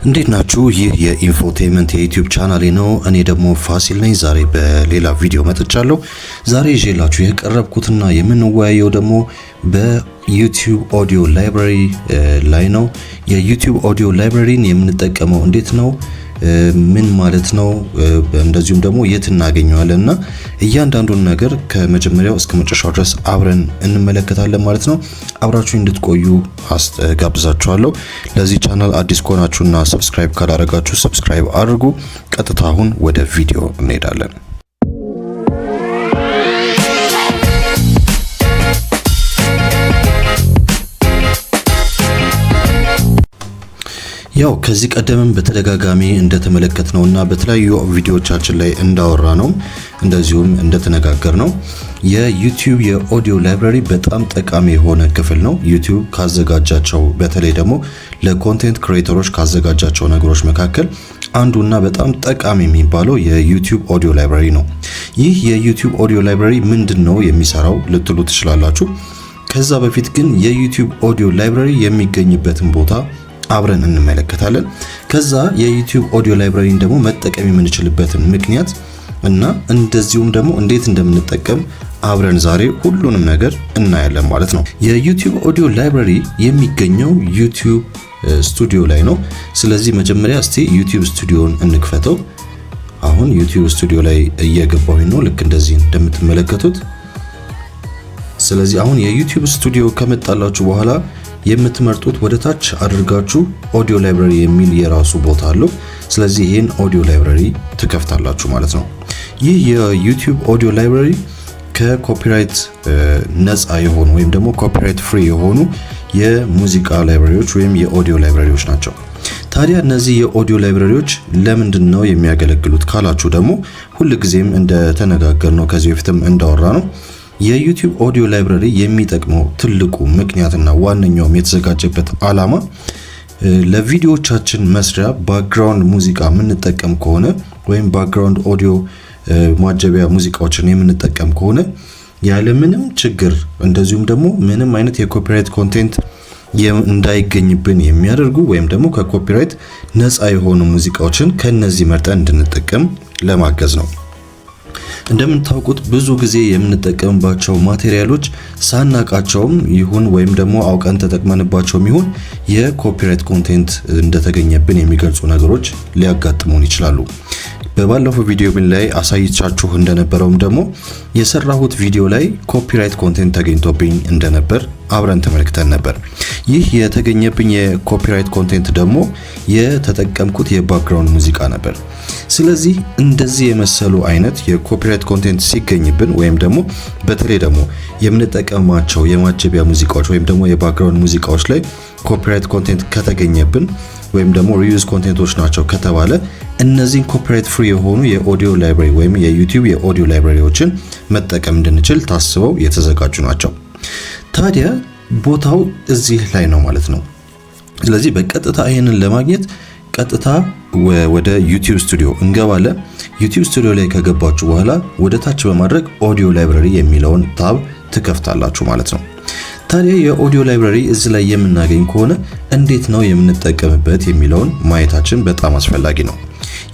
እንዴት ናችሁ? ይህ የኢንፎቴመንት የዩቲዩብ ቻናሌ ነው። እኔ ደግሞ ፋሲል ነኝ። ዛሬ በሌላ ቪዲዮ መጥቻለሁ። ዛሬ ይዤላችሁ የቀረብኩትና የምንወያየው ደግሞ በዩቲዩብ ኦዲዮ ላይብራሪ ላይ ነው። የዩቲዩብ ኦዲዮ ላይብራሪን የምንጠቀመው እንዴት ነው? ምን ማለት ነው? እንደዚሁም ደግሞ የት እናገኘዋለን እና እያንዳንዱን ነገር ከመጀመሪያው እስከ መጨረሻው ድረስ አብረን እንመለከታለን ማለት ነው። አብራችሁ እንድትቆዩ ጋብዛችኋለሁ። ለዚህ ቻናል አዲስ ከሆናችሁና ሰብስክራይብ ካላደረጋችሁ ሰብስክራይብ አድርጉ። ቀጥታ አሁን ወደ ቪዲዮ እንሄዳለን። ያው ከዚህ ቀደምም በተደጋጋሚ እንደተመለከትነውና በተለያዩ ቪዲዮዎቻችን ላይ እንዳወራ ነው እንደዚሁም እንደተነጋገር ነው የዩቲዩብ የኦዲዮ ላይብራሪ በጣም ጠቃሚ የሆነ ክፍል ነው። ዩቲዩብ ካዘጋጃቸው በተለይ ደግሞ ለኮንቴንት ክሬተሮች ካዘጋጃቸው ነገሮች መካከል አንዱና በጣም ጠቃሚ የሚባለው የዩቲዩብ ኦዲዮ ላይብራሪ ነው። ይህ የዩቲዩብ ኦዲዮ ላይብራሪ ምንድነው የሚሰራው ልትሉ ትችላላችሁ። ከዛ በፊት ግን የዩቲዩብ ኦዲዮ ላይብራሪ የሚገኝበትን ቦታ አብረን እንመለከታለን። ከዛ የዩቲዩብ ኦዲዮ ላይብራሪን ደግሞ መጠቀም የምንችልበትን ምክንያት እና እንደዚሁም ደግሞ እንዴት እንደምንጠቀም አብረን ዛሬ ሁሉንም ነገር እናያለን ማለት ነው። የዩቲዩብ ኦዲዮ ላይብራሪ የሚገኘው ዩቲዩብ ስቱዲዮ ላይ ነው። ስለዚህ መጀመሪያ እስቲ ዩቲዩብ ስቱዲዮን እንክፈተው። አሁን ዩቲዩብ ስቱዲዮ ላይ እየገባሁኝ ነው፣ ልክ እንደዚህ እንደምትመለከቱት። ስለዚህ አሁን የዩቲዩብ ስቱዲዮ ከመጣላችሁ በኋላ የምትመርጡት ወደ ታች አድርጋችሁ ኦዲዮ ላይብራሪ የሚል የራሱ ቦታ አለው። ስለዚህ ይሄን ኦዲዮ ላይብራሪ ትከፍታላችሁ ማለት ነው። ይህ የዩቲዩብ ኦዲዮ ላይብራሪ ከኮፒራይት ነፃ የሆኑ ወይም ደግሞ ኮፒራይት ፍሪ የሆኑ የሙዚቃ ላይብራሪዎች ወይም የኦዲዮ ላይብራሪዎች ናቸው። ታዲያ እነዚህ የኦዲዮ ላይብራሪዎች ለምንድን ነው የሚያገለግሉት ካላችሁ ደግሞ ሁልጊዜም እንደተነጋገርነው ከዚህ በፊትም እንዳወራ ነው የዩቲዩብ ኦዲዮ ላይብራሪ የሚጠቅመው ትልቁ ምክንያትና ዋነኛውም የተዘጋጀበት ዓላማ ለቪዲዮዎቻችን መስሪያ ባክግራውንድ ሙዚቃ የምንጠቀም ከሆነ ወይም ባክግራውንድ ኦዲዮ ማጀቢያ ሙዚቃዎችን የምንጠቀም ከሆነ ያለምንም ችግር እንደዚሁም ደግሞ ምንም አይነት የኮፒራይት ኮንቴንት እንዳይገኝብን የሚያደርጉ ወይም ደግሞ ከኮፒራይት ነፃ የሆኑ ሙዚቃዎችን ከነዚህ መርጠን እንድንጠቀም ለማገዝ ነው። እንደምታውቁት ብዙ ጊዜ የምንጠቀምባቸው ማቴሪያሎች ሳናቃቸውም ይሁን ወይም ደግሞ አውቀን ተጠቅመንባቸውም ይሁን የኮፒራይት ኮንቴንት እንደተገኘብን የሚገልጹ ነገሮች ሊያጋጥሙን ይችላሉ። በባለፈው ቪዲዮ ላይ አሳይቻችሁ እንደነበረውም ደግሞ የሰራሁት ቪዲዮ ላይ ኮፒራይት ኮንቴንት ተገኝቶብኝ እንደነበር አብረን ተመልክተን ነበር። ይህ የተገኘብኝ የኮፒራይት ኮንቴንት ደግሞ የተጠቀምኩት የባክግራውንድ ሙዚቃ ነበር። ስለዚህ እንደዚህ የመሰሉ አይነት የኮፒራይት ኮንቴንት ሲገኝብን ወይም ደግሞ በተለይ ደግሞ የምንጠቀማቸው የማጀቢያ ሙዚቃዎች ወይም ደግሞ የባክግራውንድ ሙዚቃዎች ላይ ኮፒራይት ኮንቴንት ከተገኘብን ወይም ደግሞ ሪዩዝ ኮንቴንቶች ናቸው ከተባለ እነዚህን ኮፒራይት ፍሪ የሆኑ የኦዲዮ ላይብራሪ ወይም የዩቲዩብ የኦዲዮ ላይብራሪዎችን መጠቀም እንድንችል ታስበው የተዘጋጁ ናቸው። ታዲያ ቦታው እዚህ ላይ ነው ማለት ነው። ስለዚህ በቀጥታ ይሄንን ለማግኘት ቀጥታ ወደ ዩቲዩብ ስቱዲዮ እንገባለን። ዩቲዩብ ስቱዲዮ ላይ ከገባችሁ በኋላ ወደ ታች በማድረግ ኦዲዮ ላይብራሪ የሚለውን ታብ ትከፍታላችሁ ማለት ነው። ታዲያ የኦዲዮ ላይብራሪ እዚህ ላይ የምናገኝ ከሆነ እንዴት ነው የምንጠቀምበት የሚለውን ማየታችን በጣም አስፈላጊ ነው።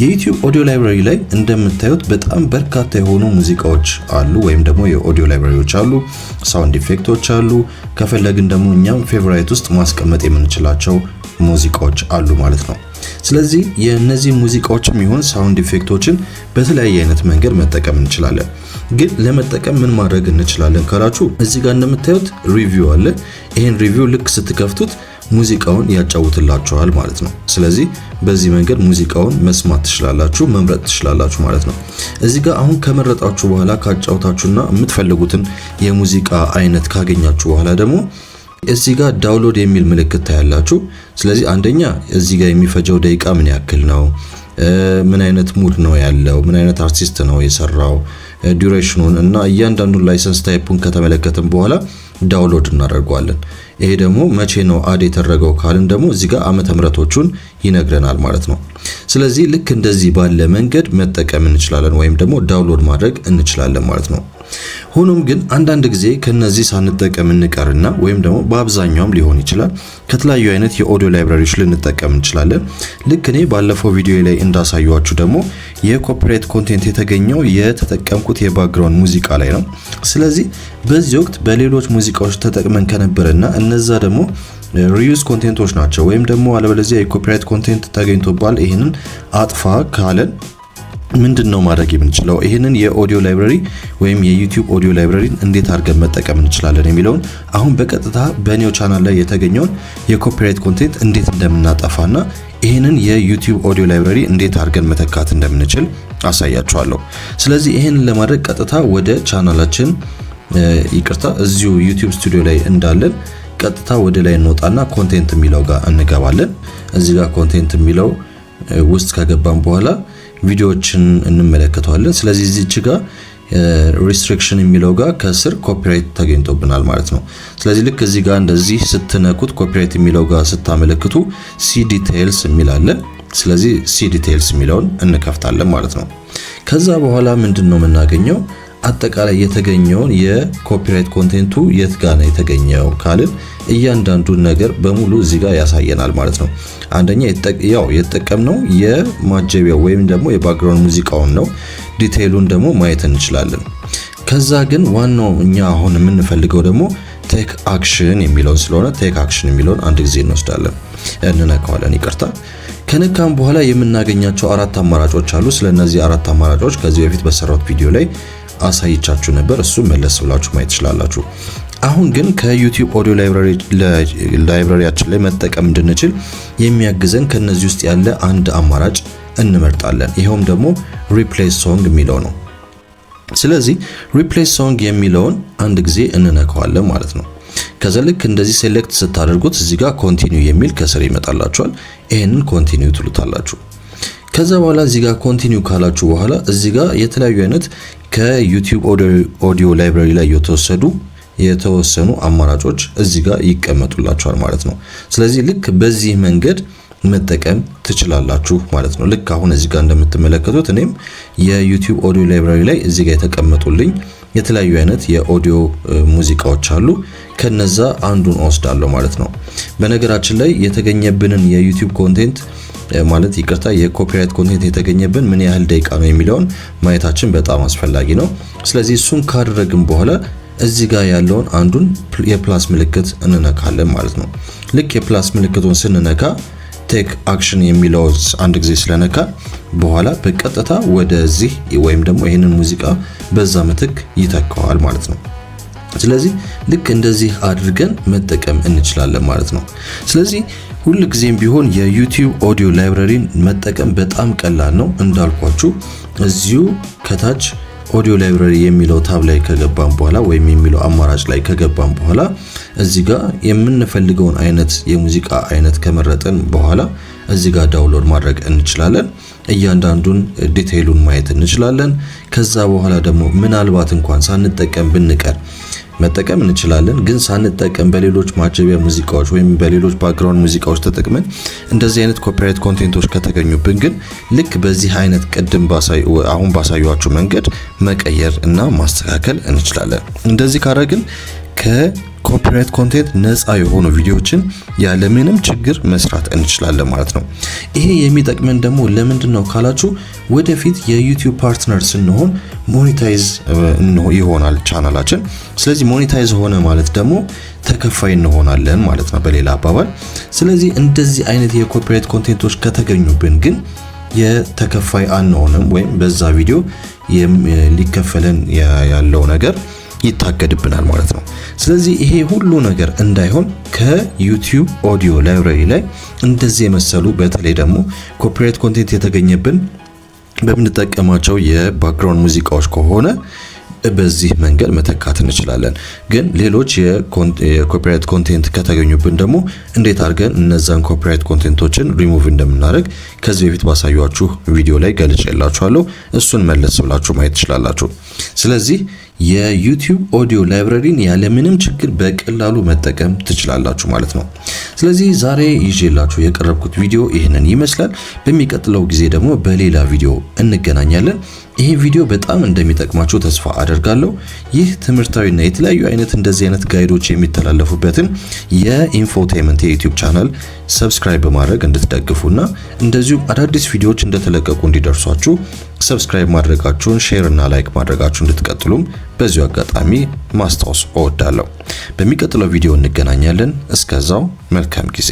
የዩቲዩብ ኦዲዮ ላይብራሪ ላይ እንደምታዩት በጣም በርካታ የሆኑ ሙዚቃዎች አሉ ወይም ደግሞ የኦዲዮ ላይብራሪዎች አሉ፣ ሳውንድ ኢፌክቶች አሉ። ከፈለግን ደግሞ እኛም ፌቨራይት ውስጥ ማስቀመጥ የምንችላቸው ሙዚቃዎች አሉ ማለት ነው። ስለዚህ የነዚህ ሙዚቃዎችም ይሁን ሳውንድ ኢፌክቶችን በተለያየ አይነት መንገድ መጠቀም እንችላለን። ግን ለመጠቀም ምን ማድረግ እንችላለን ካላችሁ እዚህ ጋር እንደምታዩት ሪቪው አለ። ይሄን ሪቪው ልክ ስትከፍቱት ሙዚቃውን ያጫውትላችኋል ማለት ነው። ስለዚህ በዚህ መንገድ ሙዚቃውን መስማት ትችላላችሁ፣ መምረጥ ትችላላችሁ ማለት ነው። እዚህ ጋር አሁን ከመረጣችሁ በኋላ ካጫውታችሁና የምትፈልጉትን የሙዚቃ አይነት ካገኛችሁ በኋላ ደግሞ እዚህ ጋር ዳውንሎድ የሚል ምልክት ታያላችሁ። ስለዚህ አንደኛ እዚህ ጋር የሚፈጀው ደቂቃ ምን ያክል ነው፣ ምን አይነት ሙድ ነው ያለው፣ ምን አይነት አርቲስት ነው የሰራው፣ ዱሬሽኑን እና እያንዳንዱን ላይሰንስ ታይፑን ከተመለከተን በኋላ ዳውንሎድ እናደርገዋለን። ይሄ ደግሞ መቼ ነው አድ የተደረገው ካልን ደግሞ እዚህ ጋር ዓመተ ምህረቶቹን ይነግረናል ማለት ነው። ስለዚህ ልክ እንደዚህ ባለ መንገድ መጠቀም እንችላለን ወይም ደግሞ ዳውንሎድ ማድረግ እንችላለን ማለት ነው። ሆኖም ግን አንዳንድ ጊዜ ከነዚህ ሳንጠቀም እንቀርና ወይም ደግሞ በአብዛኛውም ሊሆን ይችላል ከተለያዩ አይነት የኦዲዮ ላይብራሪዎች ልንጠቀም እንችላለን። ልክ እኔ ባለፈው ቪዲዮ ላይ እንዳሳየዋችሁ ደግሞ የኮፒራይት ኮንቴንት የተገኘው የተጠቀምኩት የባክግራውንድ ሙዚቃ ላይ ነው። ስለዚህ በዚህ ወቅት በሌሎች ሙዚቃዎች ተጠቅመን ከነበረና እነዛ ደግሞ ሪዩዝ ኮንቴንቶች ናቸው ወይም ደግሞ አለበለዚያ የኮፒራይት ኮንቴንት ተገኝቶባል ይሄንን አጥፋ ካለን ምንድነው ማድረግ የምንችለው? ይሄንን የኦዲዮ ላይብራሪ ወይም የዩቲዩብ ኦዲዮ ላይብራሪን እንዴት አድርገን መጠቀም እንችላለን የሚለውን አሁን በቀጥታ በኔው ቻናል ላይ የተገኘውን የኮፒራይት ኮንቴንት እንዴት እንደምናጠፋና ይሄንን የዩቲዩብ ኦዲዮ ላይብራሪ እንዴት አድርገን መተካት እንደምንችል አሳያችኋለሁ። ስለዚህ ይሄንን ለማድረግ ቀጥታ ወደ ቻናላችን እዚሁ ዩቲዩብ ስቱዲዮ ላይ እንዳለን ቀጥታ ወደ ላይ እንወጣና ኮንቴንት የሚለው ጋር እንገባለን። እዚህ ጋር ኮንቴንት የሚለው ውስጥ ከገባን በኋላ ቪዲዮዎችን እንመለከታለን። ስለዚህ እዚች ጋር ሪስትሪክሽን የሚለው ጋር ከስር ኮፒራይት ተገኝቶብናል ማለት ነው። ስለዚህ ልክ እዚህ ጋር እንደዚህ ስትነኩት ኮፒራይት የሚለው ጋር ስታመለክቱ ሲ ዲቴይልስ የሚል አለ። ስለዚህ ሲ ዲቴይልስ የሚለውን እንከፍታለን ማለት ነው። ከዛ በኋላ ምንድነው የምናገኘው? አጠቃላይ የተገኘውን የኮፒራይት ኮንቴንቱ የት ጋር ነው የተገኘው ካልን እያንዳንዱን ነገር በሙሉ እዚህ ጋር ያሳየናል ማለት ነው። አንደኛ የተጠቀምነው የማጀቢያው ወይም ደግሞ የባክግራውንድ ሙዚቃውን ነው። ዲቴይሉን ደግሞ ማየት እንችላለን። ከዛ ግን ዋናው እኛ አሁን የምንፈልገው ደግሞ ቴክ አክሽን የሚለውን ስለሆነ ቴክ አክሽን የሚለውን አንድ ጊዜ እንወስዳለን፣ እንነካዋለን። ይቅርታ ከነካም በኋላ የምናገኛቸው አራት አማራጮች አሉ። ስለነዚህ አራት አማራጮች ከዚህ በፊት በሰራሁት ቪዲዮ ላይ አሳይቻችሁ ነበር። እሱ መለስ ብላችሁ ማየት ትችላላችሁ። አሁን ግን ከዩቲዩብ ኦዲዮ ላይብራሪያችን ላይ መጠቀም እንድንችል የሚያግዘን ከነዚህ ውስጥ ያለ አንድ አማራጭ እንመርጣለን። ይሄውም ደግሞ ሪፕሌስ ሶንግ የሚለው ነው። ስለዚህ ሪፕሌስ ሶንግ የሚለውን አንድ ጊዜ እንነካዋለን ማለት ነው። ከዛ ልክ እንደዚህ ሴሌክት ስታደርጉት እዚህ ጋር ኮንቲኒው የሚል ከስር ይመጣላችኋል። ይሄንን ኮንቲኒው ትሉታላችሁ። ከዛ በኋላ እዚህ ጋር ኮንቲኒው ካላችሁ በኋላ እዚህ ጋር የተለያዩ አይነት ከዩቲዩብ ኦዲዮ ላይብራሪ ላይ የተወሰኑ አማራጮች እዚህ ጋር ይቀመጡላችኋል ማለት ነው። ስለዚህ ልክ በዚህ መንገድ መጠቀም ትችላላችሁ ማለት ነው። ልክ አሁን እዚህ ጋር እንደምትመለከቱት እኔም የዩቲዩብ ኦዲዮ ላይብራሪ ላይ እዚህ ጋር የተቀመጡልኝ የተለያዩ አይነት የኦዲዮ ሙዚቃዎች አሉ። ከነዛ አንዱን ወስዳለሁ ማለት ነው። በነገራችን ላይ የተገኘብንን የዩቲዩብ ኮንቴንት ማለት ይቅርታ የኮፒራይት ኮንቴንት የተገኘብን ምን ያህል ደቂቃ ነው የሚለውን ማየታችን በጣም አስፈላጊ ነው። ስለዚህ እሱን ካደረግን በኋላ እዚህ ጋር ያለውን አንዱን የፕላስ ምልክት እንነካለን ማለት ነው። ልክ የፕላስ ምልክቱን ስንነካ ቴክ አክሽን የሚለው አንድ ጊዜ ስለነካ በኋላ በቀጥታ ወደዚህ ወይም ደግሞ ይሄንን ሙዚቃ በዛ ምትክ ይተካዋል ማለት ነው። ስለዚህ ልክ እንደዚህ አድርገን መጠቀም እንችላለን ማለት ነው። ስለዚህ ሁሉ ጊዜም ቢሆን የዩቲዩብ ኦዲዮ ላይብራሪን መጠቀም በጣም ቀላል ነው። እንዳልኳችሁ እዚሁ ከታች ኦዲዮ ላይብራሪ የሚለው ታብ ላይ ከገባን በኋላ ወይም የሚለው አማራጭ ላይ ከገባን በኋላ እዚህ ጋር የምንፈልገውን አይነት የሙዚቃ አይነት ከመረጥን በኋላ እዚህ ጋር ዳውንሎድ ማድረግ እንችላለን። እያንዳንዱን ዲቴይሉን ማየት እንችላለን። ከዛ በኋላ ደግሞ ምናልባት እንኳን ሳንጠቀም ብንቀር መጠቀም እንችላለን። ግን ሳንጠቀም በሌሎች ማጀቢያ ሙዚቃዎች ወይም በሌሎች ባክግራውንድ ሙዚቃዎች ተጠቅመን እንደዚህ አይነት ኮፒራይት ኮንቴንቶች ከተገኙብን ግን ልክ በዚህ አይነት ቅድም አሁን ባሳዩአችሁ መንገድ መቀየር እና ማስተካከል እንችላለን። እንደዚህ ካደረግን ከኮፒራይት ኮንቴንት ነፃ የሆኑ ቪዲዮዎችን ያለምንም ችግር መስራት እንችላለን ማለት ነው። ይሄ የሚጠቅመን ደግሞ ለምንድነው ካላችሁ ወደፊት የዩቲዩብ ፓርትነር ስንሆን ሞኔታይዝ ይሆናል ቻናላችን። ስለዚህ ሞኔታይዝ ሆነ ማለት ደግሞ ተከፋይ እንሆናለን ማለት ነው በሌላ አባባል። ስለዚህ እንደዚህ አይነት የኮፒራይት ኮንቴንቶች ከተገኙብን ግን የተከፋይ አንሆንም ወይም በዛ ቪዲዮ ሊከፈለን ያለው ነገር ይታገድብናል ማለት ነው። ስለዚህ ይሄ ሁሉ ነገር እንዳይሆን ከዩቲዩብ ኦዲዮ ላይብራሪ ላይ እንደዚህ የመሰሉ በተለይ ደግሞ ኮፒራይት ኮንቴንት የተገኘብን በምንጠቀማቸው የባክግራውንድ ሙዚቃዎች ከሆነ በዚህ መንገድ መተካት እንችላለን። ግን ሌሎች የኮፒራይት ኮንቴንት ከተገኙብን ደግሞ እንዴት አድርገን እነዛን ኮፒራይት ኮንቴንቶችን ሪሙቭ እንደምናደርግ ከዚህ በፊት ባሳያችሁ ቪዲዮ ላይ ገልጬላችኋለሁ። እሱን መለስ ብላችሁ ማየት ትችላላችሁ። ስለዚህ የዩቲዩብ ኦዲዮ ላይብረሪን ያለምንም ችግር በቀላሉ መጠቀም ትችላላችሁ ማለት ነው። ስለዚህ ዛሬ ይዤላችሁ የቀረብኩት ቪዲዮ ይህንን ይመስላል። በሚቀጥለው ጊዜ ደግሞ በሌላ ቪዲዮ እንገናኛለን። ይሄ ቪዲዮ በጣም እንደሚጠቅማችሁ ተስፋ አደርጋለሁ። ይህ ትምህርታዊና የተለያዩ እንደዚህ አይነት ጋይዶች የሚተላለፉበትን የኢንፎቴይመንት የዩቲዩብ ቻናል ሰብስክራይብ በማድረግ እንድትደግፉና እንደዚሁ አዳዲስ ቪዲዮዎች እንደተለቀቁ እንዲደርሷችሁ ሰብስክራይብ ማድረጋችሁን፣ ሼር እና ላይክ ማድረጋችሁን እንድትቀጥሉም በዚሁ አጋጣሚ ማስታወስ እወዳለሁ። በሚቀጥለው ቪዲዮ እንገናኛለን። እስከዛው መልካም ጊዜ